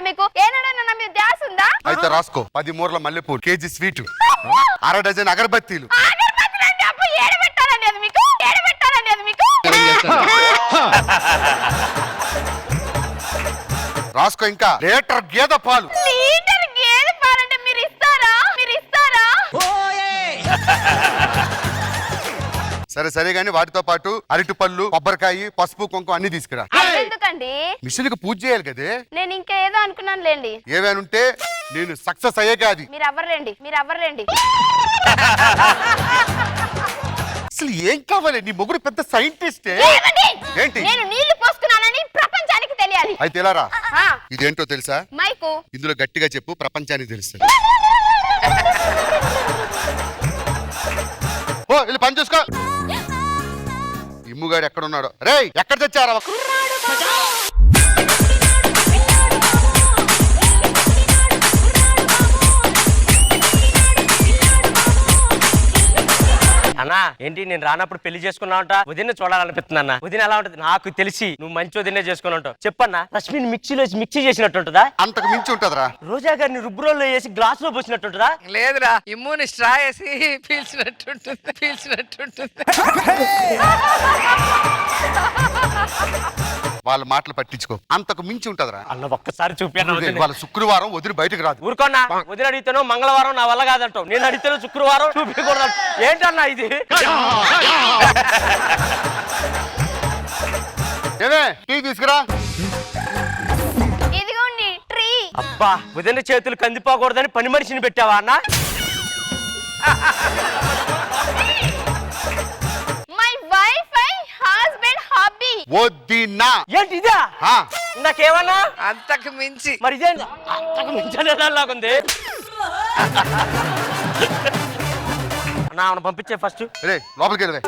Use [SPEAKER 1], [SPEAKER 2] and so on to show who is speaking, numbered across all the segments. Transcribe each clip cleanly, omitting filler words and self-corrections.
[SPEAKER 1] మీకు? ఏనాడన్నా నా మీద ధ్యాస ఉందా?
[SPEAKER 2] అయితే రాసుకో 10 మూరల మల్లెపూలు, కేజీ స్వీట్, 1/2 డజన్ అగరబత్తీలు.
[SPEAKER 1] అగరబత్తులంటే అబ్బో ఏడబెట్టాలండి అది మీకు? ఏడబెట్టాలండి అది మీకు?
[SPEAKER 2] రాసుకో ఇంకా లీటర్ గేదె పాలు.
[SPEAKER 1] లీటర్ గేదె పాలంటే మీరు ఇస్తారా? మీరు ఇస్తారా?
[SPEAKER 2] సరే సరే గానీ వాటితో పాటు అరటి పళ్ళు, కొబ్బరికాయ, పసుపు, కుంకుమ అన్ని తీసుకురా.
[SPEAKER 1] ఎందుకండి?
[SPEAKER 2] మిషన్ కి పూజ చేయాలి కదే.
[SPEAKER 1] నేను ఇంకా ఏదో అనుకున్నాను లేండి.
[SPEAKER 2] ఏమేనుంటే నేను సక్సెస్ అయ్యేగా అది.
[SPEAKER 1] మీరు అవ్వరండి, మీరు అవ్వరండి.
[SPEAKER 2] అసలు ఏం కావాలి? నీ మొగుడు పెద్ద సైంటిస్టే. ఏంటి?
[SPEAKER 1] నేను నీళ్లు పోస్తున్నానని ప్రపంచానికి తెలియాలి.
[SPEAKER 2] అయితే ఇలా రా. ఇదేంటో తెలుసా?
[SPEAKER 1] మైకు.
[SPEAKER 2] ఇందులో గట్టిగా చెప్పు, ప్రపంచానికి తెలుస్తుంది. ఓ వెళ్ళి పని చూసుకో. ఇమ్ముగాడు ఎక్కడున్నాడో. రేయ్ ఎక్కడ తెచ్చారా?
[SPEAKER 3] అన్నా ఏంటి నేను రానప్పుడు పెళ్లి చేసుకున్నావుంట? వదిన చూడాలనిపిస్తుంది అన్న. వదిన ఎలా ఉంటది? నాకు తెలిసి నువ్వు మంచి వదినే చేసుకుని ఉంటావు. చెప్పన్నా, రష్మిని మిక్సీ చేసినట్టు ఉంటుందా?
[SPEAKER 2] అంతకు మించి ఉంటదరా.
[SPEAKER 3] రోజా గారిని రుబ్బురోల్లో వేసి గ్లాస్ లో పోసినట్టుంటదా?
[SPEAKER 4] లేదురా, ఇమ్ముని స్ట్రా వేసి పీల్చినట్టుంటుంది.
[SPEAKER 2] వాళ్ళ మాటలు పట్టించుకో. అంతకు మించి ఉంటదరా.
[SPEAKER 3] అన్న ఒక్కసారి చూపాను.
[SPEAKER 2] వాళ్ళ శుక్రవారం వదిలి బయటకు రాదు.
[SPEAKER 3] ఊరుకోన్నా. వదిన అడిగితేనో మంగళవారం నా వల్ల కాదంటావు. నేను అడిగితేనో శుక్రవారం చూపించకూడదు. ఏంటన్నా ఇది?
[SPEAKER 2] ఏమే టీ తీసుకురా.
[SPEAKER 1] ఇదిగోండి ట్రీ.
[SPEAKER 3] అబ్బా, వదిన చేతులు కందిపోకూడదని పని మనిషిని పెట్టావా అన్న?
[SPEAKER 1] My wife and husband hobby.
[SPEAKER 2] వదినా.
[SPEAKER 3] ఏంటి ఇదా? నాకేమన్నా
[SPEAKER 4] అంతకు మించి.
[SPEAKER 3] మరి ఇదేంటి? అంతకు మించలేదాలాగుంది. ఆమెను పంపించే ఫస్ట్.
[SPEAKER 2] రే లోపలికి వెళ్ళవే.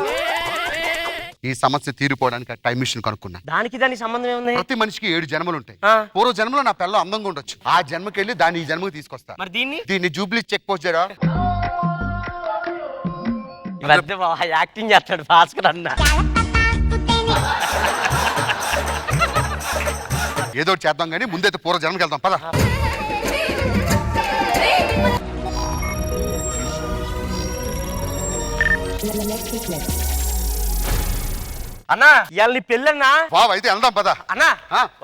[SPEAKER 2] ఈ సమస్య తీరిపోవడానికి టైం మిషన్ కనుక్కున్నా.
[SPEAKER 3] దానికి సంబంధం ఏముంది?
[SPEAKER 2] ప్రతి మనిషికి 7 జన్మలు ఉంటాయి. పూర్వ జన్మలో నా పిల్ల అందంగా ఉండొచ్చు. ఆ జన్మకి వెళ్ళి దాన్ని ఈ జన్మకి తీసుకొస్తా.
[SPEAKER 3] మరి దీన్ని
[SPEAKER 2] జూబ్లీ చెక్ పోస్ట్ చేయరా.
[SPEAKER 3] యాక్టింగ్ చేస్తాడు భాస్కర్ అన్న.
[SPEAKER 2] ఏదో చేద్దాం కానీ ముందైతే పూర్వ జన్మకి వెళ్దాం పద.
[SPEAKER 3] అన్నా ఇవాళ నీ పెళ్ళన్నా?
[SPEAKER 2] బాబు అయితే వెళ్దాం పద.
[SPEAKER 3] అన్నా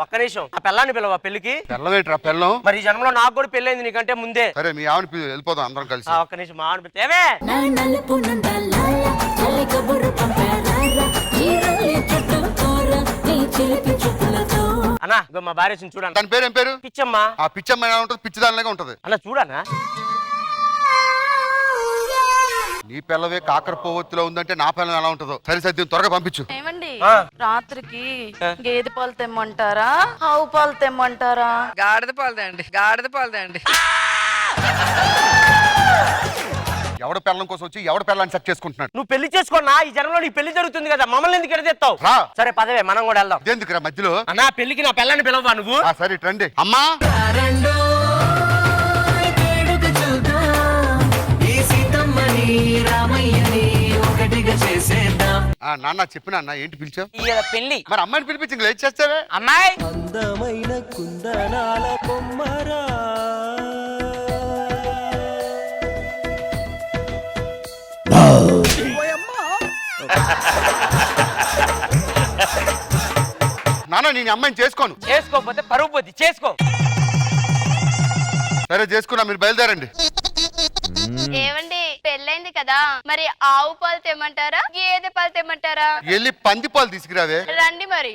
[SPEAKER 3] ఒక్క నిమిషం, ఆ పెళ్ళాన్ని పిలవా పెళ్లికి.
[SPEAKER 2] పెళ్ళవేంట్రా పెళ్ళం?
[SPEAKER 3] మరి ఈ జన్మలో నాకు కూడా పెళ్ళైంది నీకంటే ముందే.
[SPEAKER 2] సరే మీ ఆవిడ వెళ్ళిపోదాం అందరం కలిసి.
[SPEAKER 3] ఒక్క నిమిషం మా ఆవిడ పిలిస్తే ఏమే అన్నా మా భార్య చూడండి.
[SPEAKER 2] దాని పేరు ఏం పేరు?
[SPEAKER 3] పిచ్చమ్మా.
[SPEAKER 2] ఆ పిచ్చమ్మ ఎలా ఉంటుంది? పిచ్చిదానిలాగా ఉంటది.
[SPEAKER 3] అన్న చూడన్నా.
[SPEAKER 2] నీ పిల్లవే కాకర పోవత్తులో ఉందంటే నా పిల్లలు ఎలా ఉంటుందో. సరే సరే త్వరగా పంపించు.
[SPEAKER 5] ఏమండి రాత్రికి గేదె పాలు తెమ్మంటారా, ఆవు పాలు తెమ్మంటారా?
[SPEAKER 4] గాడిద పాలదండి.
[SPEAKER 2] ఎవడ పిల్లం కోసం వచ్చి ఎవడ పిల్లని సెట్ చేసుకుంటున్నాడు.
[SPEAKER 3] నువ్వు పెళ్లి చేసుకున్నా ఈ జనంలో నీ పెళ్లి జరుగుతుంది కదా, మమ్మల్ని ఎందుకు ఎడతెత్తావు? సరే పదవే మనం కూడా వెళ్దాం.
[SPEAKER 2] ఎందుకురా మధ్యలో?
[SPEAKER 3] అన్నా పెళ్లికి నా పిల్లని పిలవా నువ్వు?
[SPEAKER 2] సరే రండి అమ్మా. నాన్న చెప్పిన అన్న ఏంటి పిలిచావు?
[SPEAKER 3] పెళ్లి
[SPEAKER 2] మరి అమ్మాయిని పిలిపించి లేట్ చేస్తావే.
[SPEAKER 3] అమ్మాయి
[SPEAKER 6] అందమైన కుందనాల బొమ్మరా,
[SPEAKER 2] నాన్న నేను అమ్మాయిని చేసుకోను.
[SPEAKER 3] చేసుకోకపోతే పరువు పోద్ది. చేసుకో.
[SPEAKER 2] సరే చేసుకున్నా, మీరు బయలుదేరండి.
[SPEAKER 1] ఏమండి పెళ్ళైంది కదా, మరి ఆవు పాలు తెమ్మంటారా, గేదె పాలు తెమ్మంటారా?
[SPEAKER 2] వెళ్ళి పంది పాలు తీసుకురావే.
[SPEAKER 1] రండి మరి.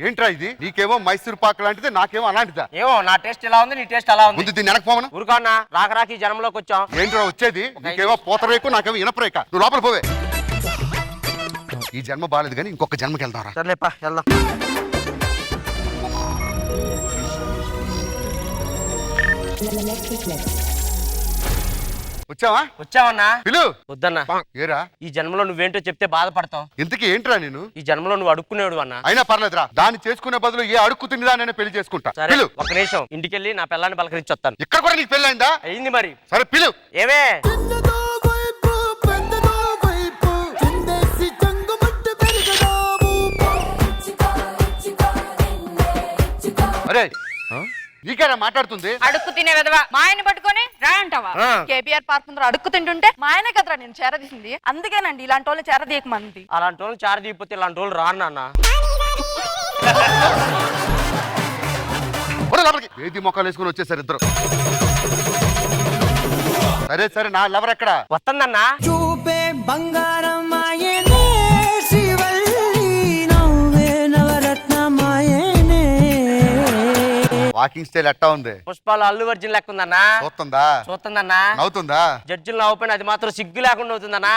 [SPEAKER 2] ఏంట్రా ఇది? నీకేమో మైసూర్ పాక్ లాంటిది, నాకేమో అలాంటిదా?
[SPEAKER 3] ఏమో నా టేస్ట్ ఎలా ఉంది, నీ టేస్ట్ అలా ఉంది.
[SPEAKER 2] ముందు దీన్ని వెనకపోమను.
[SPEAKER 3] ఊరుకోన్నా, రాక ఈ జనంలోకి వచ్చాం.
[SPEAKER 2] ఏంట్రా వచ్చేది? నీకేమో పూతరేకు, నాకేమో ఇనపరేక. నువ్వు లోపల పోవే. ఈ జన్మ బాలేదు కానీ ఇంకొక జన్మకి వెళ్దాం రా.
[SPEAKER 3] సర్లేపా వెళ్దాం. వచ్చావన్నా?
[SPEAKER 2] పిలు.
[SPEAKER 3] వద్దన్నా.
[SPEAKER 2] ఏరా
[SPEAKER 3] ఈ జన్మలో నువ్వేంటో చెప్తే బాధపడతావు.
[SPEAKER 2] ఇంతకీ ఏంట్రా నేను?
[SPEAKER 3] ఈ జన్మలో నువ్వు అడుక్కునేవాడు అన్నా.
[SPEAKER 2] అయినా పర్లేదురా, దాన్ని చేసుకునే బదులు ఏ అడుక్కు తిండిదా నేను పెళ్లి చేసుకుంటా. పిలు.
[SPEAKER 3] ఒక నిమిషం ఇంటికెళ్ళి నా పిల్లాన్ని పలకరించి వస్తాను.
[SPEAKER 2] ఇక్కడ కూడా నీకు పెళ్ళి అయిందా?
[SPEAKER 3] అయింది మరి.
[SPEAKER 2] సరే పిలు.
[SPEAKER 3] ఏమే
[SPEAKER 2] నీకేనా మాట్లాడుతుంది?
[SPEAKER 5] అడుక్కు తినే విధవా మా ఆయన పట్టుకొని రా అంటావా?
[SPEAKER 3] ఆ.
[SPEAKER 5] కేబీఆర్ పార్క్ ముందర అడుక్కు తింటుంటే మా ఆయనే కదరా నేను చేరదీసింది. అందుకేనండి ఇలాంటి వాళ్ళు చేరదీయకమంది.
[SPEAKER 3] అలాంటి వాళ్ళు చారు తీయకపోతే ఇలాంటి వాళ్ళు రాను నాన్న.
[SPEAKER 2] ఏది మొక్కలు వేసుకుని వచ్చేసారు ఇద్దరు. సరే సరే, నా లవర్ ఎక్కడ?
[SPEAKER 3] వస్తుందన్నా.
[SPEAKER 6] చూపే బంగారం ఆయనే శివల్లి నవ్వే నవరత్నమాయనే.
[SPEAKER 2] వాకింగ్ స్టైల్ ఎట్టా ఉంది?
[SPEAKER 3] పుష్పాలు అల్లు అర్జున్ లెక్క ఉందన్నా.
[SPEAKER 2] చూస్తుందా?
[SPEAKER 3] చూస్తుందన్నా.
[SPEAKER 2] నవ్వుతుందా?
[SPEAKER 3] జడ్జిలు నవ్వుపోయిన అది మాత్రం సిగ్గు లేకుండా అవుతుందన్నా.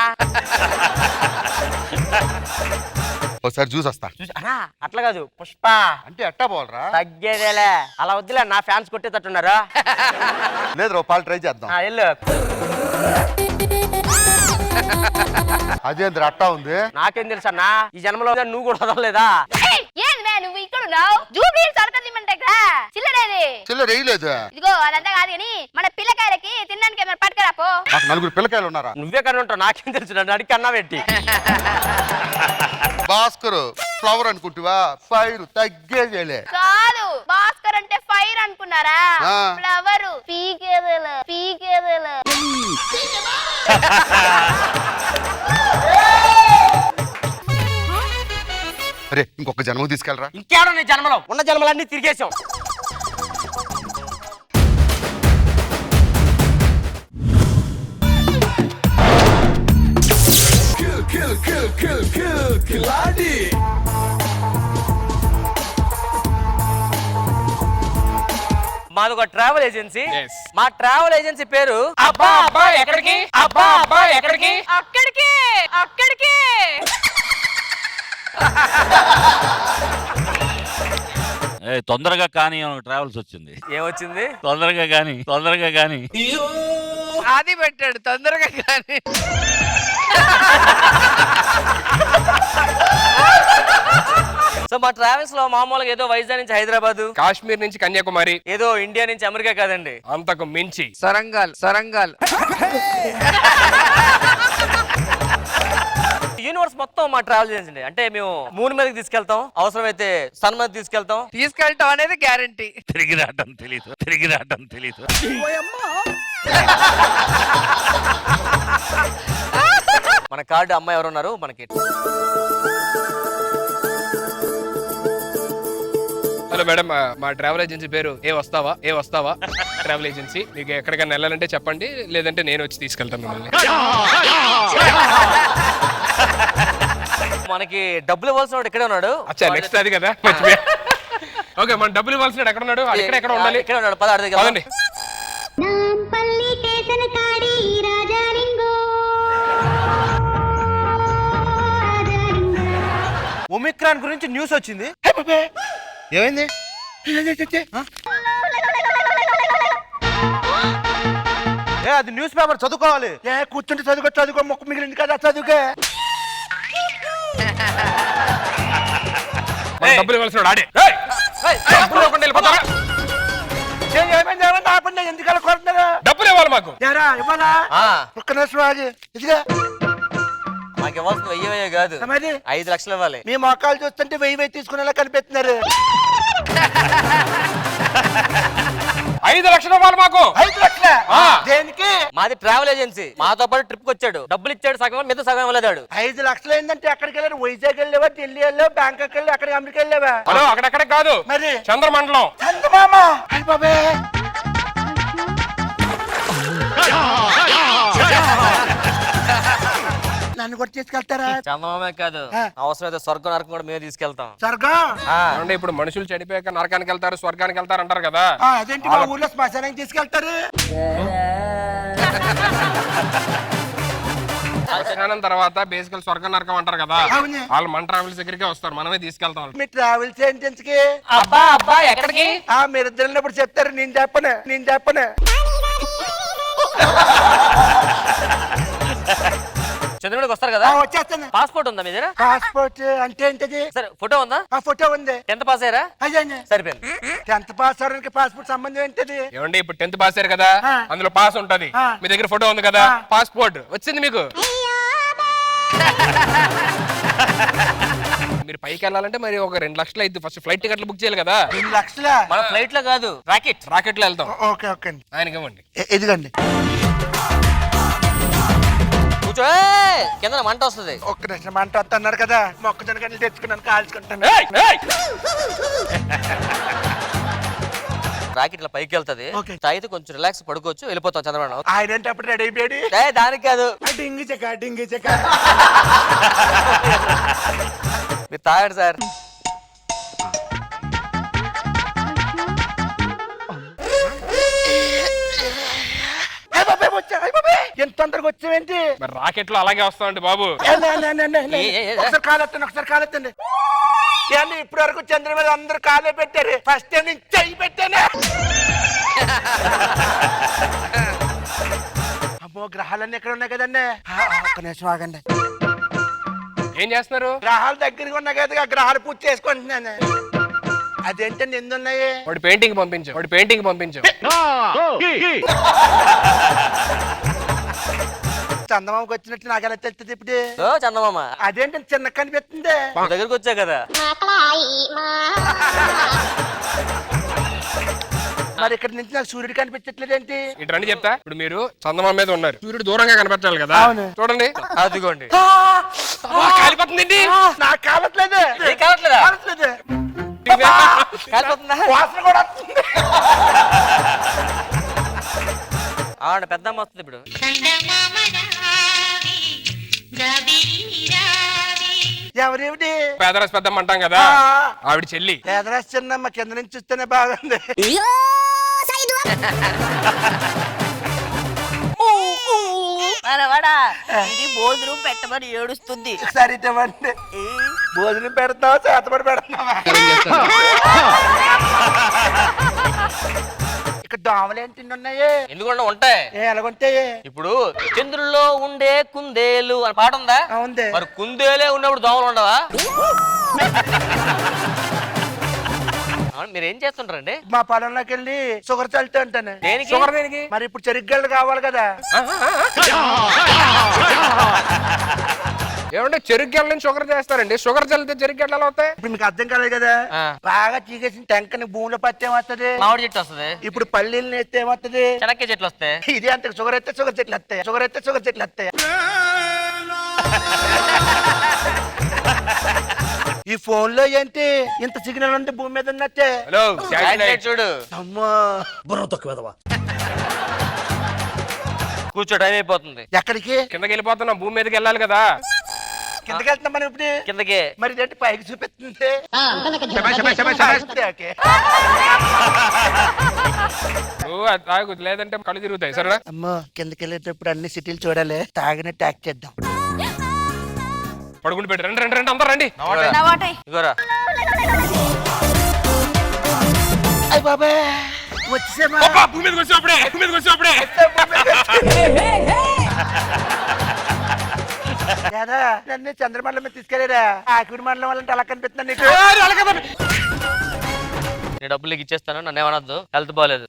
[SPEAKER 2] ఒకసారి చూసి వస్తా.
[SPEAKER 3] అన్నా అట్లా కాదు, పుష్ప
[SPEAKER 2] అంటే ఎట్టా పోవాలరా?
[SPEAKER 3] తగ్గేదేలే. అలా వద్దులే, నా ఫ్యాన్స్ కొట్టేటట్టున్నారు.
[SPEAKER 2] లేదు పాలు ట్రై చేద్దాం.
[SPEAKER 3] వెళ్ళు.
[SPEAKER 2] అదేంద్ర అట్టా ఉంది?
[SPEAKER 3] నాకేం తెలుసు అన్నా, ఈ జన్మలో నువ్వు కూడా వదలలేదా?
[SPEAKER 1] ఏంది నువ్వు ఇక్కడ ఉన్నావు? జూబ్లీ సరకదిమంటే చిల్లరేది
[SPEAKER 2] చిల్లర వేయలేదు.
[SPEAKER 1] ఇదిగో అదంతా కాదు కానీ మన పిల్లకాయలకి తినడానికి ఏమైనా పట్టుకురాపో.
[SPEAKER 2] నాకు 4 పిల్లకాయలు ఉన్నారా?
[SPEAKER 3] నువ్వే కన్నా ఉంటావు, నాకేం తెలుసు. నన్ను అడిగి కన్నా పెట్టి.
[SPEAKER 2] భాస్కర్ ఫ్లవర్ అనుకుంటువా? ఫైర్ తగ్గేదేలే.
[SPEAKER 1] కాదు, భాస్కర్ అంటే ఫైర్ అనుకున్నారా?
[SPEAKER 2] ఆ.
[SPEAKER 1] ఫ్లవర్ పీకేదేలే పీకేదేలే.
[SPEAKER 2] అరే ఇంకొక జన్మకు తీసుకెళ్ళరా.
[SPEAKER 3] ఇంకేడో నీ జన్మలో ఉన్న జన్మలన్నీ తిరిగేసాం. మాది ఒక ట్రావెల్ ఏజెన్సీ. మా ట్రావెల్ ఏజెన్సీ పేరు
[SPEAKER 4] అబ్బా అబ్బా ఎక్కడికి? అబ్బా అబ్బా ఎక్కడికి?
[SPEAKER 5] అక్కడికి అక్కడికి
[SPEAKER 7] తొందరగా కానీ ట్రావెల్స్ వచ్చింది.
[SPEAKER 3] ఏమొచ్చింది?
[SPEAKER 7] తొందరగా కానీ
[SPEAKER 4] ఆది పెట్టాడు తొందరగా కానీ.
[SPEAKER 3] సో మా ట్రావెల్స్ లో మామూలుగా ఏదో వైజాగ్ నుంచి హైదరాబాద్,
[SPEAKER 8] కాశ్మీర్ నుంచి కన్యాకుమారి,
[SPEAKER 3] ఏదో ఇండియా నుంచి అమెరికా కాదండి,
[SPEAKER 8] అంతకు మించి
[SPEAKER 4] సొరంగాలు సొరంగాలు
[SPEAKER 3] యూనివర్స్ మొత్తం మా ట్రావెల్ ఏజెన్సీ. అంటే మేము మూన్ మీదకి తీసుకెళ్తాం, అవసరమైతే సన్ మీద తీసుకెళ్తాం.
[SPEAKER 4] తీసుకెళ్ళటం అనేది గ్యారంటీ.
[SPEAKER 7] తిరిగి రావటం తెలీదు.
[SPEAKER 3] మన కార్డు అమ్మాయి ఎవరున్నారు మనకి?
[SPEAKER 8] హలో మేడం, మా ట్రావెల్ ఏజెన్సీ పేరు ఏ వస్తావా ట్రావెల్ ఏజెన్సీ. మీకు ఎక్కడికైనా వెళ్ళాలంటే చెప్పండి, లేదంటే నేను వచ్చి తీసుకెళ్తాను మిమ్మల్ని.
[SPEAKER 3] మనకి డబ్బులు ఇవ్వాల్సిన వాడు ఇక్కడే ఉన్నాడు.
[SPEAKER 8] అచ్చా, నెక్స్ట్ అది కదా. ఓకే, మన డబ్బులు ఇవ్వాల్సిన ఎక్కడ ఉన్నాడు? ఎక్కడ ఉండాలి?
[SPEAKER 3] ఇక్కడే ఉన్నాడు. పద అడిగి
[SPEAKER 8] పదండి.
[SPEAKER 9] నాంపల్లి కేసన కాడి రాజాలింగో
[SPEAKER 3] ఒమిక్రాన్ గురించి న్యూస్ వచ్చింది.
[SPEAKER 2] ఏమైంది?
[SPEAKER 3] అది న్యూస్ పేపర్ చదువుకోవాలి.
[SPEAKER 2] కూర్చుంటే చదువుకో మొక్క మిగిలింది కదా, చదువుకే.
[SPEAKER 8] మన డబ్బులు ఇవ్వాల్సిన వాడు ఆడే. డబ్బులు ఇవ్వకుండా వెళ్ళిపోతారా?
[SPEAKER 2] ఎందుకలా కొడుతున్నారు?
[SPEAKER 8] డబ్బులు ఇవ్వాలి మాకు.
[SPEAKER 2] ఇవ్వాలా? ఒక్క నిమిషం ఆగి. ఇదిగా
[SPEAKER 3] మాకు ఇవ్వాల్సిన 1000 కాదు,
[SPEAKER 2] మరి
[SPEAKER 3] 5 లక్షలు ఇవ్వాలి.
[SPEAKER 2] మీ మొక్కలు చూస్తుంటే 1000 తీసుకునేలా కనిపెడుతున్నారు.
[SPEAKER 8] 5 లక్షలు ఇవ్వాలి మాకు.
[SPEAKER 2] 5 లక్షలా? దేనికి?
[SPEAKER 3] మాది ట్రావెల్ ఏజెన్సీ. మాతో పాటు ట్రిప్ కి వచ్చాడు, డబ్బులు ఇచ్చాడు సగం, మిగతా సగం ఇవ్వలేదాడు.
[SPEAKER 2] 5 లక్షలు ఏంటంటే ఎక్కడికి వెళ్ళారు? వైజాగ్ వెళ్ళావా, ఢిల్లీ వెళ్ళావా, బ్యాంకాక్ వెళ్ళావా, అక్కడికి అమెరికా వెళ్ళావా?
[SPEAKER 8] హలో, అక్కడెక్కడ కాదు,
[SPEAKER 2] మరి
[SPEAKER 8] చంద్రమండలం.
[SPEAKER 2] చందమామ. అయ్ బాబే. నన్ను కూడా తీసుకెళ్తారా?
[SPEAKER 3] చందమామే కాదు, అవసరమైతే స్వర్గం నరకం కూడా మేము తీసుకెళ్తాం.
[SPEAKER 2] స్వర్గం?
[SPEAKER 8] అంటే ఇప్పుడు మనుషులు చనిపోయాక నరకానికి వెళ్తారు, స్వర్గానికి వెళ్తారు అంటారు కదా.
[SPEAKER 2] అదేంటి మా ఊర్లో శ్మశానానికి తీసుకెళ్తారు?
[SPEAKER 8] శ్మశానం తర్వాత బేసికల్ స్వర్గం నరకం అంటారు కదా.
[SPEAKER 2] అవును.
[SPEAKER 8] వాళ్ళు మన ట్రావెల్స్ దగ్గరికి వస్తారు, మనమే తీసుకెళ్తాం.
[SPEAKER 2] మీ ట్రావెల్స్ ఏంటెన్స్కి?
[SPEAKER 4] అబ్బా అబ్బా ఎక్కడికి?
[SPEAKER 2] మీరిద్దరు వెళ్ళినప్పుడు చెప్తారు, నేను చెప్పను.
[SPEAKER 3] చంద్రుడికి వస్తారు కదా.
[SPEAKER 2] వచ్చేస్తాను.
[SPEAKER 3] పాస్పోర్ట్ ఉందా మీ దగ్గర?
[SPEAKER 2] పాస్పోర్ట్ అంటే ఏంటది?
[SPEAKER 3] సరే, ఫోటో ఉందా?
[SPEAKER 2] ఆ ఫోటో ఉంది.
[SPEAKER 3] 10th పాస్ అయ్యారా?
[SPEAKER 2] అయ్యాను.
[SPEAKER 3] సరిపోయింది.
[SPEAKER 2] 10th పాస్ అవడానికి పాస్పోర్ట్ సంబంధం ఏంటది?
[SPEAKER 8] ఏమండి, ఇప్పుడు 10th పాస్ అయ్యారు కదా, అందులో పాస్ ఉంటది. మీ దగ్గర ఫోటో ఉంది కదా, పాస్పోర్ట్ వచ్చింది మీకు. మీరు పైకి వెళ్ళాలంటే మరి ఒక 2 లక్షలు అయితే ఫస్ట్ ఫ్లైట్ టికెట్లు బుక్ చేయాలి కదా.
[SPEAKER 10] 2 లక్షలా?
[SPEAKER 3] మన ఫ్లైట్ లో కాదు, రాకెట్
[SPEAKER 8] లో వెళ్తాం.
[SPEAKER 10] ఓకే ఓకే అండి.
[SPEAKER 8] ఆయనకి ఇవ్వండి.
[SPEAKER 10] ఎదిగండి.
[SPEAKER 3] కూర్చో, కింద మంట వస్తుంది.
[SPEAKER 10] ఒక్క నిమిషం మంట వస్తున్నారు కదా, మొక్కజొన్న గడ్డలు తెచ్చుకున్నాను, కాల్చుకుంటాను.
[SPEAKER 3] రాకెట్ ఇట్లా పైకి వెళ్తది.
[SPEAKER 10] ఓకే.
[SPEAKER 3] తాగితే కొంచెం రిలాక్స్ పడుకోవచ్చు, వెళ్ళిపోతాం చంద్రబాబు.
[SPEAKER 10] ఆయన అంటే అప్పుడు రెడీ అయిపోయాడు.
[SPEAKER 3] దానికి కాదు,
[SPEAKER 10] డింగి చెక్క డింగి చెక్క.
[SPEAKER 3] మీరు తాగండి సార్.
[SPEAKER 10] ఎంత తొందరగా వచ్చావేంటి?
[SPEAKER 8] మరి రాకెట్ లో అలాగే వస్తామండి బాబు.
[SPEAKER 10] ఒకసారి కాలెత్తండి, ఒకసారి కాలెత్తండి. ఏంటి ఇప్పటి వరకు చంద్ర మీద అందరు కాలే పెట్టారు, ఫస్ట్ టైం నేను చెయ్యి పెట్టాను. అమ్మో, గ్రహాలన్నీ ఎక్కడ ఉన్నాయి కదండి. ఒక్క నిమిషం ఆగండి.
[SPEAKER 8] ఏం చేస్తున్నారు?
[SPEAKER 10] గ్రహాలు దగ్గరగా ఉన్నాయి కదా, గ్రహాలు పూర్తి చేసుకుంటున్నాను. అదేంటండి ఎన్ని ఉన్నాయి?
[SPEAKER 8] వాడి పెయింటింగ్ పంపించు.
[SPEAKER 10] చందమామకి వచ్చినట్టు నాకు ఎలా తెలుస్తుంది ఇప్పుడు?
[SPEAKER 3] చందమామ
[SPEAKER 10] అదేంటి చిన్న కనిపిస్తుంది?
[SPEAKER 3] దగ్గరకు వచ్చా కదా.
[SPEAKER 10] మరి ఇక్కడ నుంచి నాకు సూర్యుడు కనిపించట్లేదు ఏంటి?
[SPEAKER 8] ఇటు రండి చెప్తా. ఇప్పుడు మీరు చందమామ మీద ఉన్నారు, సూర్యుడు దూరంగా కనపడాలి కదా.
[SPEAKER 10] అవును.
[SPEAKER 8] చూడండి,
[SPEAKER 3] అదిగోండి.
[SPEAKER 8] కాలిపోతుందండి.
[SPEAKER 10] నాకు కావట్లేదు.
[SPEAKER 3] కావట్లేదా?
[SPEAKER 10] కావట్లేదు.
[SPEAKER 3] కాలిపోతుందా?
[SPEAKER 10] వాసన కూడా వస్తుంది.
[SPEAKER 3] పెద్దమ్మ వస్తుంది ఇప్పుడు.
[SPEAKER 10] ఎవరేమిటి?
[SPEAKER 8] పేదరాశి పెద్దమ్మ అంటాం కదా, ఆవిడ చెల్లి.
[SPEAKER 10] పేదరాశి చిన్నమ్మ కింద నుంచి చూస్తేనే బాగుంది.
[SPEAKER 5] భోజనం పెట్టమని ఏడుస్తుంది.
[SPEAKER 10] సరిటమండి, భోజనం పెడతావా చేతపడి పెడతావా? ఇక్కడ దోమలు ఏంటి ఉన్నాయి?
[SPEAKER 3] ఎందుకంటే ఉంటాయి.
[SPEAKER 10] ఎలాగుంటాయి?
[SPEAKER 3] ఇప్పుడు చంద్రుల్లో ఉండే కుందేలు అని పాట ఉందా?
[SPEAKER 10] ఉంది.
[SPEAKER 3] మరి కుందేలే ఉన్నప్పుడు దోమలు ఉండవా? మీరు ఏం చేస్తుంటారండి?
[SPEAKER 10] మా పొలంలోకి వెళ్ళి షుగర్ చల్లుతూ ఉంటాను.
[SPEAKER 3] దేనికి?
[SPEAKER 8] షుగర్ దేనికి?
[SPEAKER 10] మరి ఇప్పుడు చెరుగ్గళ్ళు కావాలి కదా.
[SPEAKER 8] ఏమంటే చెరుకు గెలని షుగర్ చేస్తారండి, షుగర్ చల్లితే చెరుకు గెడలు అవుతాయి.
[SPEAKER 10] ఇప్పుడు మీకు అర్థం కాలేదు కదా. బాగా చీకేసిన టెంకని భూమిలో పత్తి ఏమవుతుంది?
[SPEAKER 3] మామిడి చెట్టు వస్తుంది.
[SPEAKER 10] ఇప్పుడు పల్లీలు నేస్తే ఏమవుతుంది?
[SPEAKER 3] చెనక్కాయ చెట్లు వస్తాయి.
[SPEAKER 10] ఇది అంత షుగర్ అయితే షుగర్ చెట్లు వస్తాయి, షుగర్ అయితే షుగర్ చెట్లు వస్తాయి. ఈ ఫోన్ లో ఏంటి ఇంత సిగ్నల్ ఉంటే భూమి మీద ఉన్నట్టే?
[SPEAKER 8] హలో,
[SPEAKER 3] చూడు.
[SPEAKER 10] అమ్మా,
[SPEAKER 3] కూర్చో, టైం అయిపోతుంది.
[SPEAKER 10] ఎక్కడికి?
[SPEAKER 8] కిందకి వెళ్ళిపోతున్నాం, భూమి మీదకి వెళ్ళాలి కదా.
[SPEAKER 10] కిందకి వెళ్తున్నాం మనం ఇప్పుడు.
[SPEAKER 3] కిందకి
[SPEAKER 10] మరి ఇదేంటి పైకి చూపిస్తుంది? ఓకే.
[SPEAKER 8] తాగు, లేదంటే కళ్ళు తిరుగుతాయి. సరేనా?
[SPEAKER 10] అమ్మో, కిందకి వెళ్ళేటప్పుడు అన్ని సిటీలు చూడాలి, తాగిన ట్యాక్ చేద్దాం.
[SPEAKER 8] పడుకుంటూ పెట్టి రండి రండి రండి, అందరూ రండి.
[SPEAKER 3] ఇగోరా.
[SPEAKER 10] అయ్య బాబా, వచ్చేసామా?
[SPEAKER 8] భూమి మీదకి వచ్చి అప్పుడే.
[SPEAKER 10] కదా, నన్ను చంద్రమండలం మీద తీసుకెళ్ళారా? ఆకిడి మండలం వాళ్ళంటే అలా కనిపిస్తున్నాను నీకు.
[SPEAKER 3] నేను డబ్బులు ఇచ్చేస్తాను, నన్ను ఏమనొద్దు. హెల్త్ బాగాలేదు.